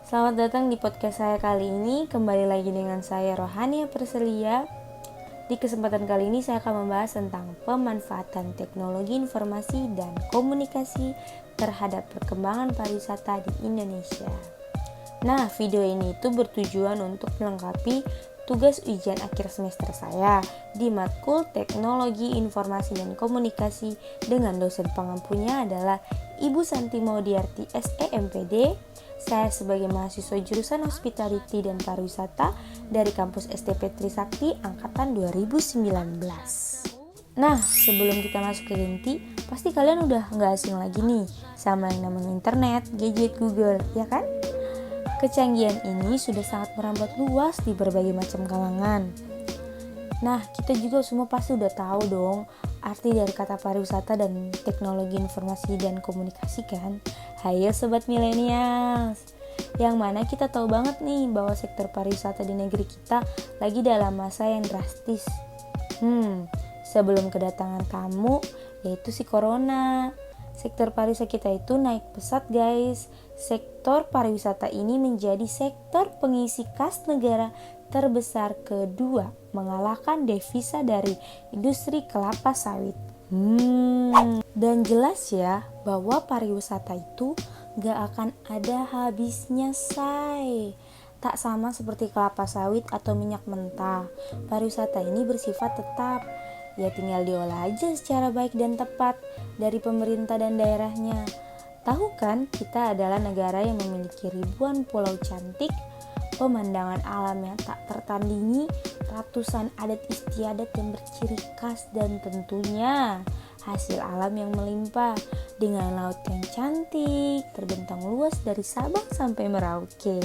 Selamat datang di podcast saya kali ini. Kembali lagi dengan saya Rohania Perselia. Di kesempatan kali ini saya akan membahas tentang pemanfaatan teknologi informasi dan komunikasi terhadap perkembangan pariwisata di Indonesia. Nah, video ini itu bertujuan untuk melengkapi tugas ujian akhir semester saya di matkul Teknologi Informasi dan Komunikasi dengan dosen pengampunya adalah Ibu Santi Maudiarti SEMPD. Saya sebagai mahasiswa jurusan Hospitality dan Pariwisata dari kampus STP Trisakti angkatan 2019. Nah, sebelum kita masuk ke inti, pasti kalian udah nggak asing lagi nih sama yang namanya internet, gadget, Google, ya kan? Kecanggihan ini sudah sangat merambat luas di berbagai macam kalangan. Nah, kita juga semua pasti udah tahu dong arti dari kata pariwisata dan teknologi informasi dan komunikasi kan? Hayo sobat milenials. Yang mana kita tahu banget nih bahwa sektor pariwisata di negeri kita lagi dalam masa yang drastis. Sebelum kedatangan tamu yaitu si corona. Sektor pariwisata kita itu naik pesat guys. Sektor pariwisata ini menjadi sektor pengisi kas negara terbesar kedua, mengalahkan devisa dari industri kelapa sawit. Dan jelas ya bahwa pariwisata itu gak akan ada habisnya say. Tak sama seperti kelapa sawit atau minyak mentah. Pariwisata ini bersifat tetap. Ya tinggal diolah aja secara baik dan tepat dari pemerintah dan daerahnya. Tahu kan kita adalah negara yang memiliki ribuan pulau cantik, pemandangan alam yang tak tertandingi, ratusan adat istiadat yang berciri khas dan tentunya hasil alam yang melimpah dengan laut yang cantik terbentang luas dari Sabang sampai Merauke.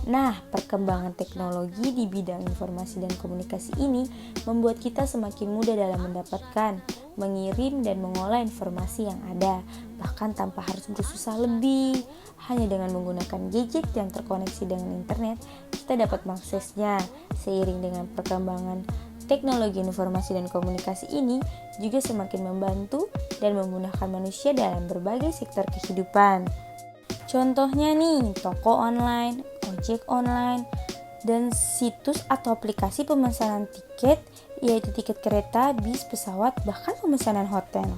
Nah, perkembangan teknologi di bidang informasi dan komunikasi ini membuat kita semakin mudah dalam mendapatkan, mengirim, dan mengolah informasi yang ada, bahkan tanpa harus bersusah lebih. Hanya dengan menggunakan gadget yang terkoneksi dengan internet, kita dapat mengaksesnya. Seiring dengan perkembangan teknologi informasi dan komunikasi ini juga semakin membantu dan memudahkan manusia dalam berbagai sektor kehidupan. Contohnya nih, toko online, ojek online, dan situs atau aplikasi pemesanan tiket, yaitu tiket kereta, bis, pesawat, bahkan pemesanan hotel.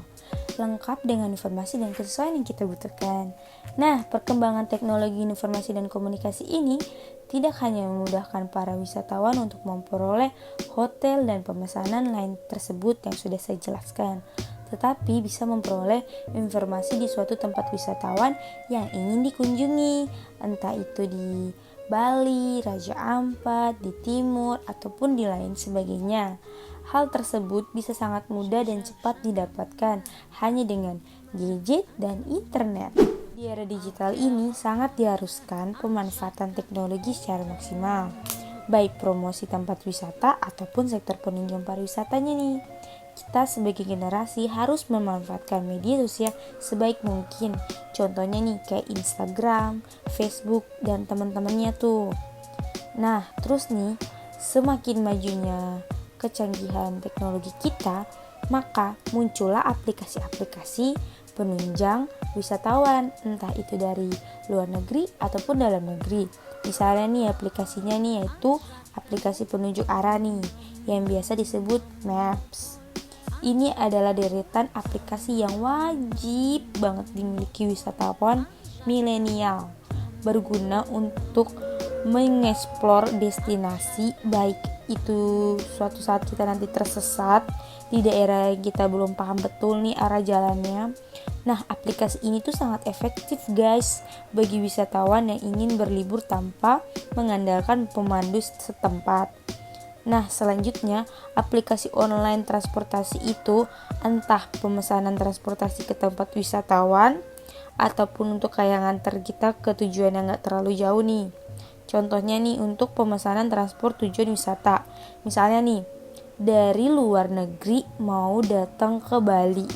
Lengkap dengan informasi dan kesesuaian yang kita butuhkan. Nah, perkembangan teknologi informasi dan komunikasi ini tidak hanya memudahkan para wisatawan untuk memperoleh hotel dan pemesanan lain tersebut yang sudah saya jelaskan, tetapi bisa memperoleh informasi di suatu tempat wisatawan yang ingin dikunjungi, entah itu di Bali, Raja Ampat, di timur, ataupun di lain sebagainya. Hal tersebut bisa sangat mudah dan cepat didapatkan hanya dengan gadget dan internet. Di era digital ini sangat diharuskan pemanfaatan teknologi secara maksimal, baik promosi tempat wisata ataupun sektor penunjang pariwisatanya nih. Kita sebagai generasi harus memanfaatkan media sosial sebaik mungkin. Contohnya nih kayak Instagram, Facebook, dan teman-temannya tuh. Nah, terus nih, semakin majunya kecanggihan teknologi kita, maka muncullah aplikasi-aplikasi penunjang wisatawan, entah itu dari luar negeri ataupun dalam negeri. Misalnya nih aplikasinya nih yaitu aplikasi penunjuk arah nih, yang biasa disebut Maps. Ini adalah deretan aplikasi yang wajib banget dimiliki wisatawan milenial, berguna untuk mengeksplor destinasi, baik itu suatu saat kita nanti tersesat di daerah yang kita belum paham betul nih arah jalannya. Nah, aplikasi ini tuh sangat efektif guys bagi wisatawan yang ingin berlibur tanpa mengandalkan pemandu setempat. Nah, selanjutnya aplikasi online transportasi itu entah pemesanan transportasi ke tempat wisatawan ataupun untuk kayak nganter kita ke tujuan yang gak terlalu jauh nih. Contohnya nih untuk pemesanan transport tujuan wisata. Misalnya nih, dari luar negeri mau datang ke Bali.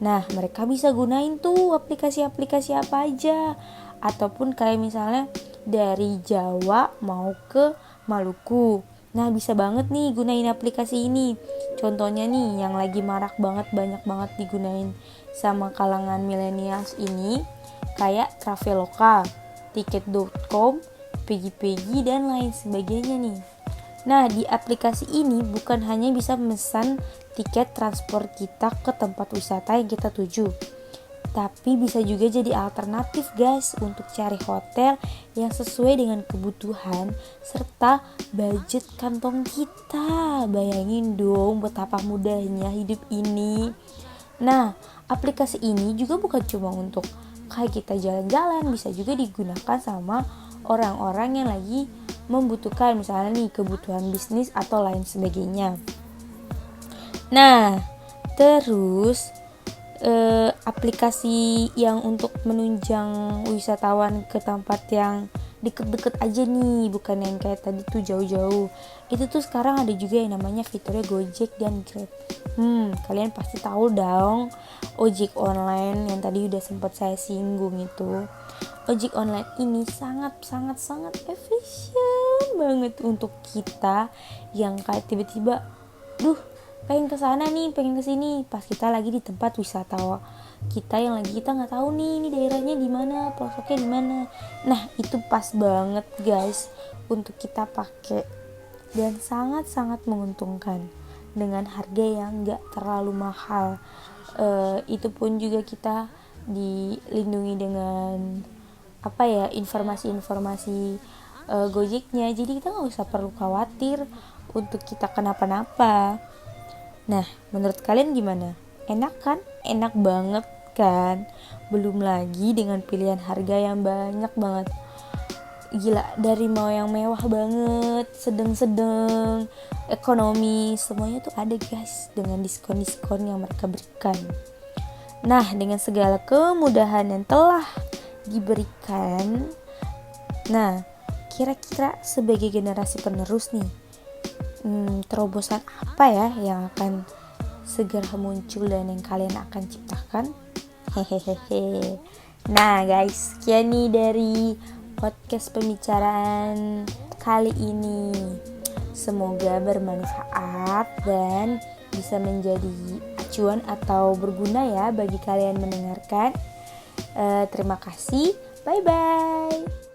Nah, mereka bisa gunain tuh aplikasi-aplikasi apa aja. Ataupun kayak misalnya dari Jawa mau ke Maluku. Nah, bisa banget nih gunain aplikasi ini. Contohnya nih yang lagi marak banget, banyak banget digunain sama kalangan millennials ini kayak Traveloka. tiket.com, Pegi-Pegi, dan lain sebagainya nih. Nah, di aplikasi ini bukan hanya bisa memesan tiket transport kita ke tempat wisata yang kita tuju, tapi bisa juga jadi alternatif guys untuk cari hotel yang sesuai dengan kebutuhan serta budget kantong kita. Bayangin dong betapa mudahnya hidup ini. Nah, aplikasi ini juga bukan cuma untuk kayak kita jalan-jalan, bisa juga digunakan sama orang-orang yang lagi membutuhkan, misalnya nih kebutuhan bisnis atau lain sebagainya. Nah, terus aplikasi yang untuk menunjang wisatawan ke tempat yang deket-deket aja nih, bukan yang kayak tadi tuh jauh-jauh. Itu tuh sekarang ada juga yang namanya fiturnya Gojek dan Grab. Kalian pasti tahu dong ojek online yang tadi udah sempat saya singgung itu. Ojek online ini sangat efisien banget untuk kita yang kayak tiba-tiba pengen kesana nih, pengen kesini, pas kita lagi di tempat wisata kita yang lagi kita nggak tahu nih ini daerahnya di mana, pelosoknya di mana. Nah, itu pas banget guys untuk kita pakai dan sangat menguntungkan dengan harga yang nggak terlalu mahal. Itu pun juga kita dilindungi dengan informasi Gojeknya, jadi kita nggak usah perlu khawatir untuk kita kenapa-napa. Nah, menurut kalian gimana? Enak kan? Enak banget kan? Belum lagi dengan pilihan harga yang banyak banget. Gila, dari mau yang mewah banget, sedang-sedang, ekonomi, semuanya tuh ada guys dengan diskon-diskon yang mereka berikan. Nah, dengan segala kemudahan yang telah diberikan, nah, kira-kira sebagai generasi penerus nih, terobosan apa ya yang akan segera muncul dan yang kalian akan ciptakan? Hehehe. Nah guys, sekian nih dari podcast pembicaraan kali ini. Semoga bermanfaat dan bisa menjadi acuan atau berguna ya bagi kalian mendengarkan. Terima kasih. Bye bye.